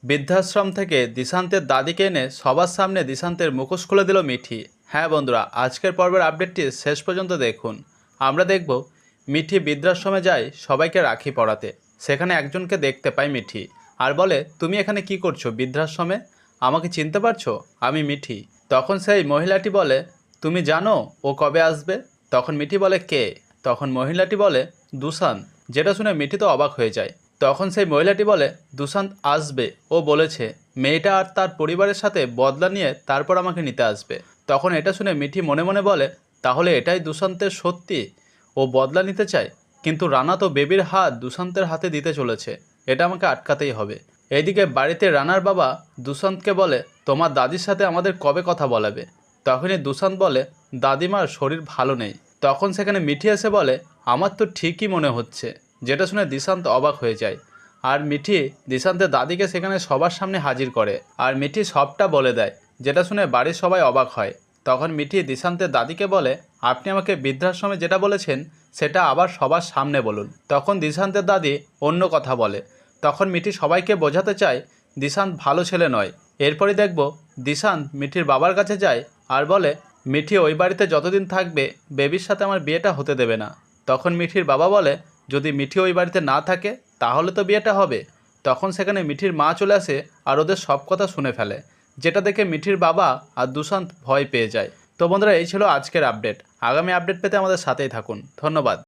বৃদ্ধাশ্রম থেকে দিশান্তের দাদিকে এনে সবার সামনে দিশান্তের মুখোশ খুলে দিল মিঠি। হ্যাঁ বন্ধুরা, আজকের পর্বের আপডেটটি শেষ পর্যন্ত দেখুন। আমরা দেখব মিঠি বৃদ্ধাশ্রমে যায় সবাইকে রাখি পরাতে। সেখানে একজনকে দেখতে পায় মিঠি আর বলে, তুমি এখানে কি করছো বৃদ্ধাশ্রমে? আমাকে চিনতে পারছো? আমি মিঠি। তখন সেই মহিলাটি বলে, তুমি জানো ও কবে আসবে? তখন মিঠি বলে, কে? তখন মহিলাটি বলে, দুশান্ত। যেটা শুনে মিঠি তো অবাক হয়ে যায়। তখন সেই মহিলাটি বলে, দুশান্ত আসবে, ও বলেছে মেয়েটা আর তার পরিবারের সাথে বদলা নিয়ে তারপর আমাকে নিতে আসবে। তখন এটা শুনে মিঠি মনে মনে বলে, তাহলে এটাই দুশান্তের সত্যি? ও বদলা নিতে চায়, কিন্তু রানা তো বেবির হাত দুশান্তের হাতে দিতে চলেছে, এটা আমাকে আটকাতেই হবে। এইদিকে বাড়িতে রানার বাবা দুশান্তকে বলে, তোমার দাদির সাথে আমাদের কবে কথা বলাবে? তখনই দুশান্ত বলে, দাদিমার শরীর ভালো নেই। তখন সেখানে মিঠি এসে বলে, আমার তো ঠিকই মনে হচ্ছে। যেটা শুনে দিশান্ত অবাক হয়ে যায়। আর মিঠি দিশান্তের দাদিকে সেখানে সবার সামনে হাজির করে আর মিঠি সবটা বলে দেয়, যেটা শুনে বাড়ির সবাই অবাক হয়। তখন মিঠি দিশান্তের দাদিকে বলে, আপনি আমাকে বৃদ্ধাশ্রমে যেটা বলেছেন সেটা আবার সবার সামনে বলুন। তখন দিশান্তের দাদি অন্য কথা বলে। তখন মিঠি সবাইকে বোঝাতে চায় দিশান্ত ভালো ছেলে নয়। এরপরই দেখব দিশান্ত মিঠির বাবার কাছে যায় আর বলে, মিঠি ওই বাড়িতে যতদিন থাকবে বেবির সাথে আমার বিয়েটা হতে দেবে না। তখন মিঠির বাবা বলে, যদি মিঠি ওই বাড়িতে না থাকে তাহলে তো বিয়েটা হবে। তখন সেখানে মিঠির মা চলে আসে আর ওদের সব কথা শুনে ফেলে, যেটা দেখে মিঠির বাবা আর দুশান্ত ভয় পেয়ে যায়। তো বন্ধুরা, এই ছিল আজকের আপডেট। আগামী আপডেট পেতে আমাদের সাথেই থাকুন। ধন্যবাদ।